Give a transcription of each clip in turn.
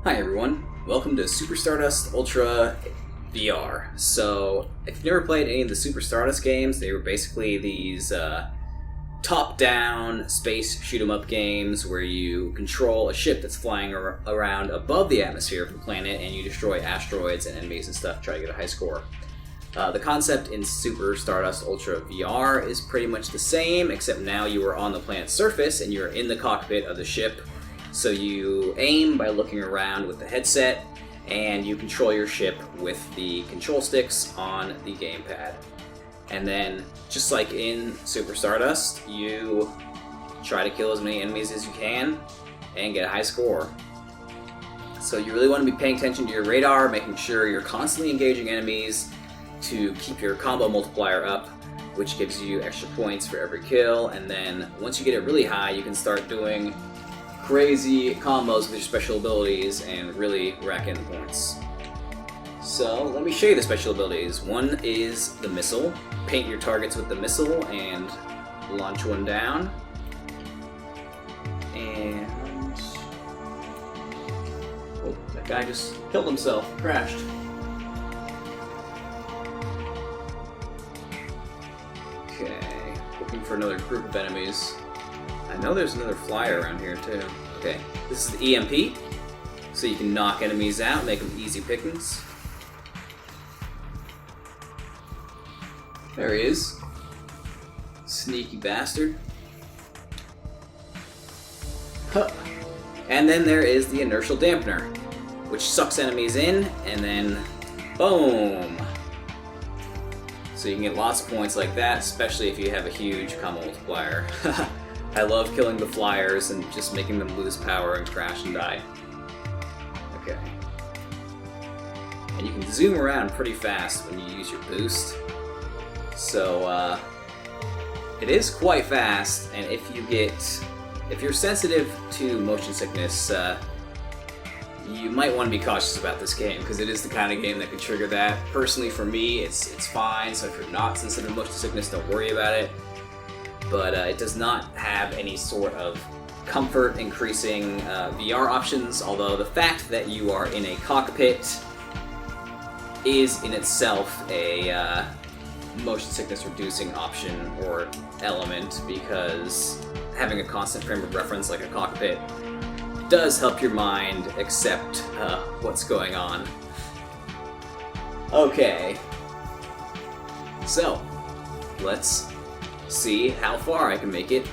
Hi everyone, welcome to Super Stardust Ultra VR. So, if you've never played any of the Super Stardust games, they were basically these top-down space shoot-'em-up games where you control a ship that's flying around above the atmosphere of the planet and you destroy asteroids and enemies and stuff to try to get a high score. The concept in Super Stardust Ultra VR is pretty much the same, except now you are on the planet's surface and you're in the cockpit of the ship. So you aim by looking around with the headset, and you control your ship with the control sticks on the gamepad. And then, just like in Super Stardust, you try to kill as many enemies as you can and get a high score. So you really want to be paying attention to your radar, making sure you're constantly engaging enemies to keep your combo multiplier up, which gives you extra points for every kill. And then once you get it really high, you can start doing crazy combos with your special abilities and really rack in points. So let me show you the special abilities. One is the missile. Paint your targets with the missile and launch one down. And oh, that guy just killed himself, crashed. Okay, looking for another group of enemies. I know there's another flyer around here too. Okay, this is the EMP, so you can knock enemies out, make them easy pickings. There he is. Sneaky bastard. Huh. And then there is the inertial dampener, which sucks enemies in, and then boom! So you can get lots of points like that, especially if you have a huge combo multiplier. I love killing the flyers and just making them lose power and crash and die. Okay. And you can zoom around pretty fast when you use your boost. So, it is quite fast, and if you're sensitive to motion sickness, you might want to be cautious about this game, because it is the kind of game that could trigger that. Personally, for me, it's fine, so if you're not sensitive to motion sickness, don't worry about it. But it does not have any sort of comfort increasing VR options, although the fact that you are in a cockpit is in itself a motion sickness reducing option or element, because having a constant frame of reference like a cockpit does help your mind accept what's going on. Okay, so let's see how far I can make it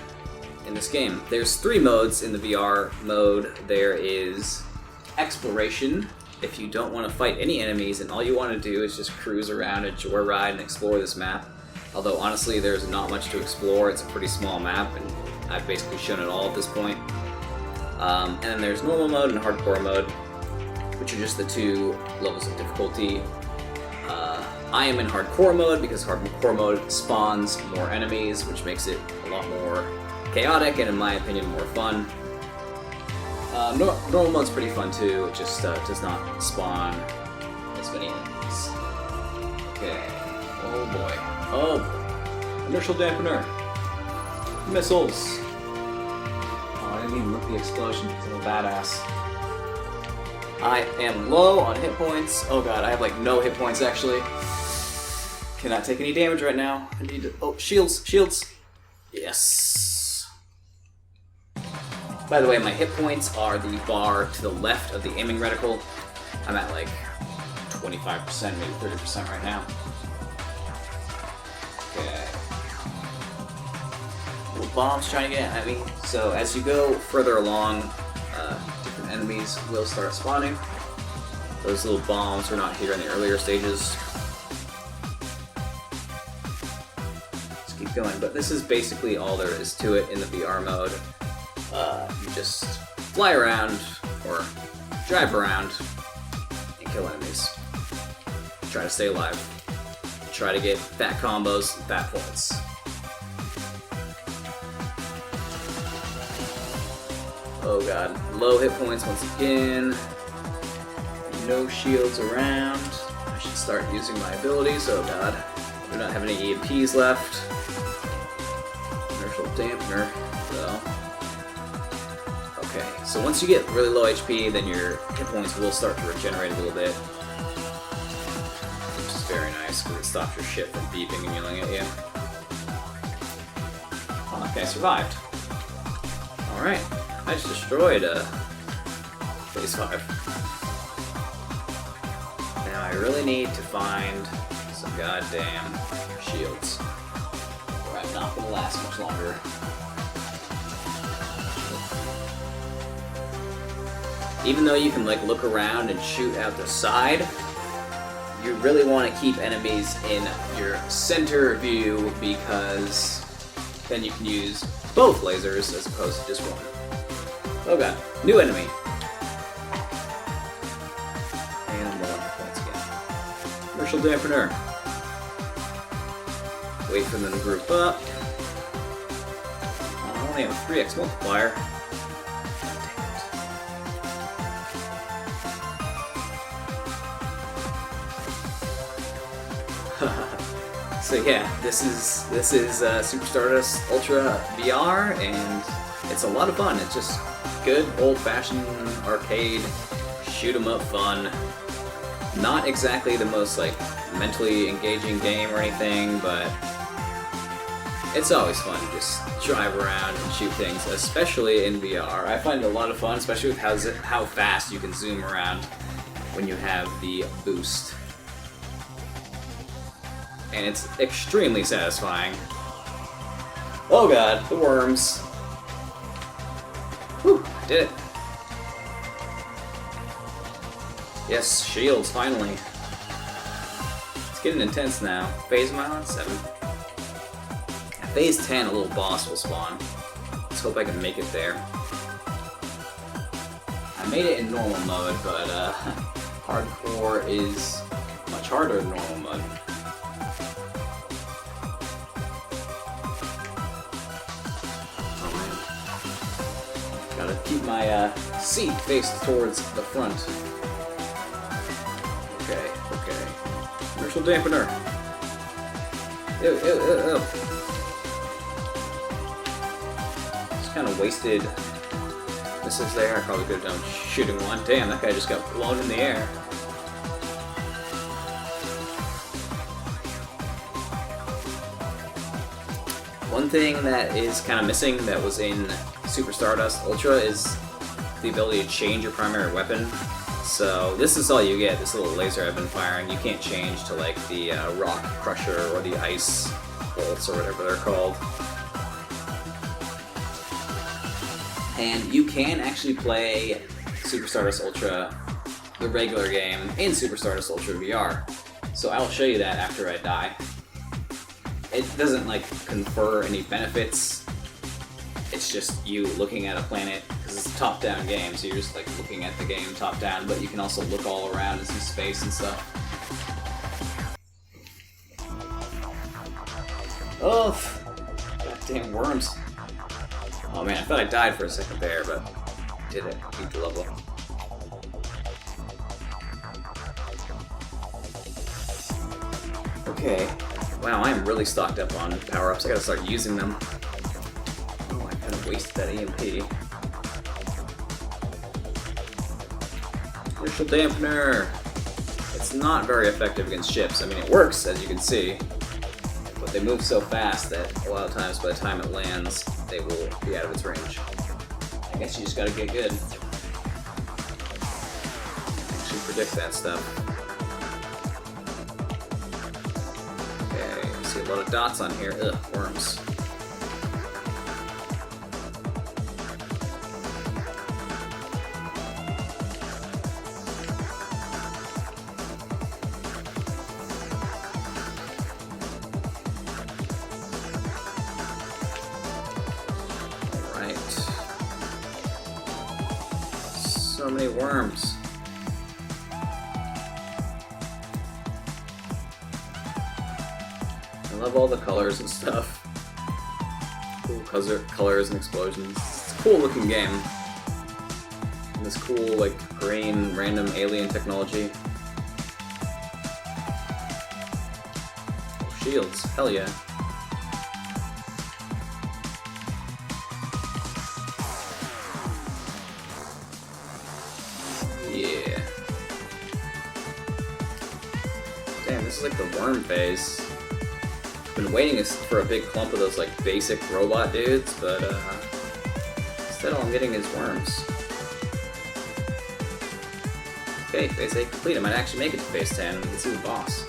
in this game. There's 3 modes in the VR mode. There is exploration, if you don't want to fight any enemies and all you want to do is just cruise around and joyride and explore this map. Although honestly there's not much to explore, it's a pretty small map and I've basically shown it all at this point. And then there's normal mode and hardcore mode, which are just the 2 levels of difficulty. I am in hardcore mode because hardcore mode spawns more enemies, which makes it a lot more chaotic and, in my opinion, more fun. Normal mode's pretty fun too, it just does not spawn as many enemies. Okay, oh boy, oh boy. Inertial dampener, missiles. Oh, I didn't even look at the explosion, I'm a badass. I am low on hit points. Oh god, I have like no hit points actually. Cannot take any damage right now. I need to... Oh, shields! Shields! Yes! By the way, my hit points are the bar to the left of the aiming reticle. I'm at like 25%, maybe 30% right now. Okay. Little bombs trying to get at me. So as you go further along, different enemies will start spawning. Those little bombs were not here in the earlier stages. Keep going, but this is basically all there is to it in the VR mode. You just fly around or drive around and kill enemies. Try to stay alive. Try to get fat combos, fat points. Oh god, low hit points once again. No shields around. I should start using my abilities. Oh god, I do not have any EMPs left. Inertial dampener, though. Okay, so once you get really low HP, then your hit points will start to regenerate a little bit. Which is very nice, because it stops your ship from beeping and yelling at you. Oh, okay, I survived. Alright, I just destroyed Phase 5. Now I really need to find some goddamn shields. Or I'm not going to last much longer. Even though you can like look around and shoot out the side, you really want to keep enemies in your center view because then you can use both lasers as opposed to just one. Oh god, new enemy. And I'm low on points again. Commercial dampener. Wait for them to group up. I only have a 3x multiplier. So yeah, this is Super Stardust Ultra VR, and it's a lot of fun. It's just good old-fashioned arcade shoot 'em up fun. Not exactly the most like mentally engaging game or anything, but it's always fun to just drive around and shoot things, especially in VR. I find it a lot of fun, especially with how fast you can zoom around when you have the boost. And it's extremely satisfying. Oh god, the worms. Whew, I did it. Yes, shields, finally. It's getting intense now. Phase am I on? 7. At phase 10, a little boss will spawn. Let's hope I can make it there. I made it in normal mode, but hardcore is much harder than normal mode. Gotta keep my seat faced towards the front. Okay. Commercial dampener. Ew. Just kind of wasted missiles there. I probably could have done shooting one. Damn, that guy just got blown in the air. One thing that is kind of missing that was in Super Stardust Ultra is the ability to change your primary weapon. So this is all you get, this little laser I've been firing. You can't change to like the rock crusher or the ice bolts or whatever they're called. And you can actually play Super Stardust Ultra, the regular game, in Super Stardust Ultra VR. So I'll show you that after I die. It doesn't like confer any benefits. It's just you looking at a planet, because it's a top-down game, so you're just like looking at the game top-down, but you can also look all around and see space and stuff. Oh, goddamn worms. Oh man, I thought I died for a second there, but I did it. Beat the level. Okay. Wow, I am really stocked up on power-ups. I gotta start using them. Oh, I kind of wasted that EMP. Commercial dampener. It's not very effective against ships. I mean, it works, as you can see, but they move so fast that a lot of times by the time it lands, they will be out of its range. I guess you just gotta get good. Actually predict that stuff. See a lot of dots on here. Ugh, worms. Alright. So many worms. I love all the colors and stuff. Cool colors and explosions. It's a cool looking game. And this cool, like, green, random alien technology. Oh, shields. Hell yeah. Yeah. Damn, this is like the worm phase. Been waiting for a big clump of those like basic robot dudes, but instead all I'm getting is worms. Okay, phase 8 complete. I might actually make it to phase 10. We can see the boss.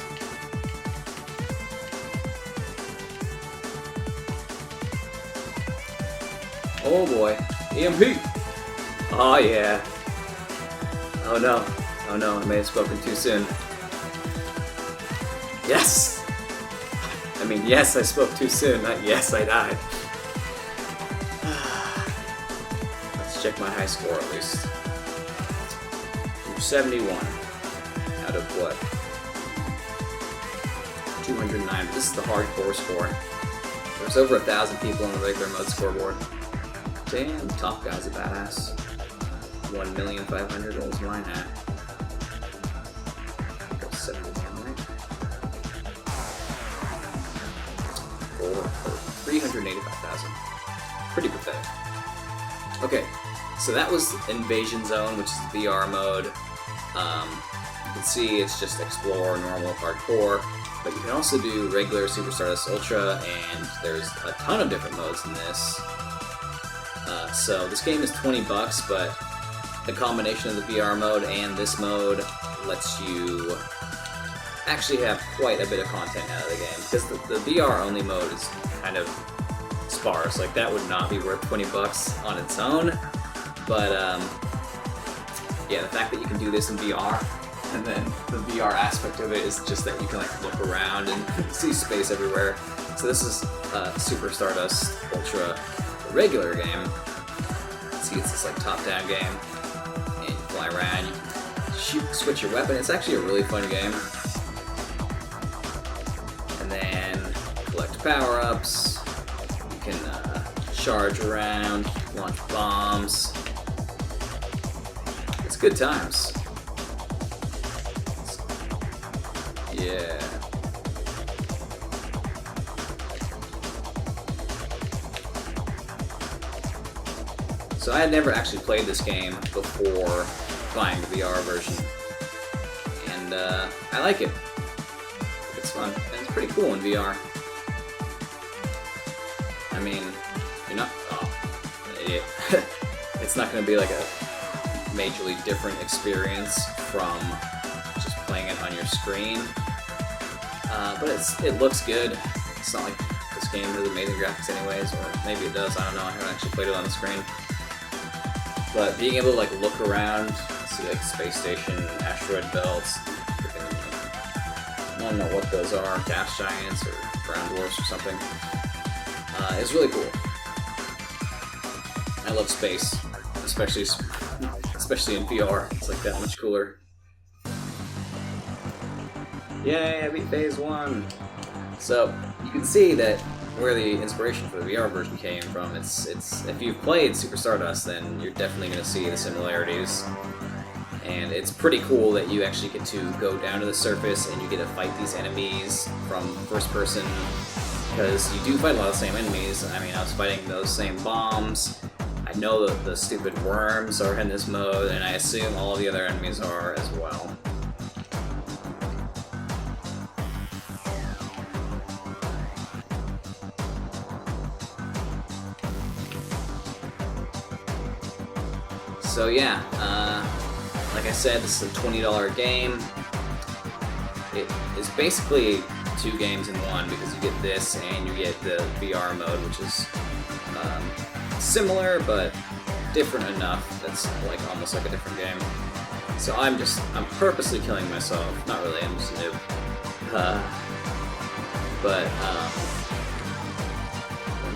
Oh boy, EMP! Oh yeah. Oh no. Oh no, I may have spoken too soon. Yes! I mean, yes, I spoke too soon, not yes, I died. Let's check my high score at least. 271 out of what? 209, but this is the hardcore score. There's over 1,000 people on the regular mode scoreboard. Damn, the top guy's a badass. 1,500,000, what was mine at? 71, right? 385,000. Pretty pathetic. Okay, so that was Invasion Zone, which is the VR mode. You can see it's just explore, normal, hardcore, but you can also do regular Super Stardust Ultra, and there's a ton of different modes in this. So this game is $20, but the combination of the VR mode and this mode lets you actually have quite a bit of content out of the game, because the VR only mode is kind of sparse. Like, that would not be worth $20 on its own, but yeah, the fact that you can do this in VR, and then the VR aspect of it is just that you can like look around and see space everywhere. So this is Super Stardust Ultra, the regular game. See, it's this like top-down game, and you fly around, you shoot, switch your weapon. It's actually a really fun game. And then collect power-ups. You can charge around, launch bombs. It's good times. Yeah. So I had never actually played this game before buying the VR version, and I like it. It's fun, and it's pretty cool in VR. I mean, you're not... Oh, an idiot. It's not going to be like a majorly different experience from just playing it on your screen, but it looks good. It's not like this game has amazing graphics anyways, or maybe it does, I don't know, I haven't actually played it on the screen. But being able to like look around, see like space station, asteroid belts, freaking, I don't know what those are, gas giants or brown dwarfs or something. It's really cool. I love space, especially in VR. It's like that much cooler. Yay, I beat phase 1! So, you can see that where the inspiration for the VR version came from. It's if you've played Super Stardust, then you're definitely going to see the similarities. And it's pretty cool that you actually get to go down to the surface and you get to fight these enemies from first person, because you do fight a lot of the same enemies. I mean, I was fighting those same bombs. I know that the stupid worms are in this mode, and I assume all of the other enemies are as well. So yeah, like I said, this is a $20 game. It is basically 2 games in one, because you get this and you get the VR mode, which is similar but different enough that's like almost like a different game. So I'm purposely killing myself. Not really, I'm just a noob. But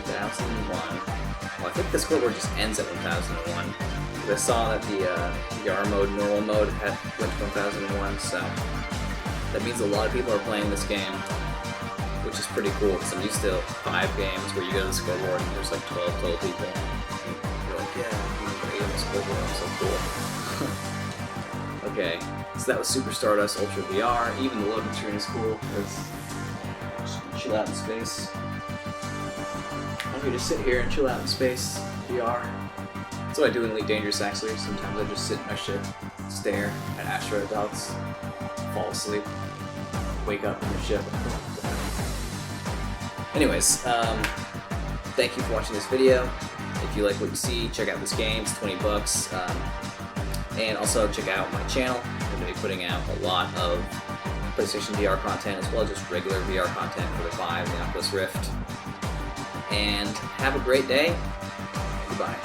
1001. Well, I think the scoreboard just ends at 1001. I saw that the VR mode, normal mode, went to 1001, so that means a lot of people are playing this game, which is pretty cool, because I'm used to 5 games where you go to the scoreboard and there's like 12 total people. And you're like, yeah, you're great on the scoreboard, I'm so cool. Okay, so that was Super Stardust Ultra VR. Even the loading screen is cool, because just chill out in space. I'm gonna just sit here and chill out in space, VR. That's what I do in Elite Dangerous, actually. Sometimes I just sit in my ship. stare at asteroid belts, fall asleep, wake up in your ship. Anyways, thank you for watching this video. If you like what you see, check out this game. It's $20. And also check out my channel. I'm going to be putting out a lot of PlayStation VR content as well as just regular VR content for the Vive and the Oculus Rift. And have a great day. Goodbye.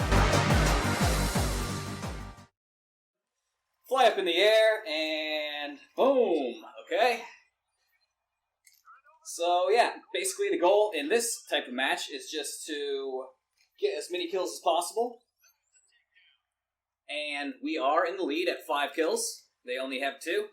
Fly up in the air and boom. Okay. So yeah, basically the goal in this type of match is just to get as many kills as possible. And we are in the lead at 5 kills. They only have 2.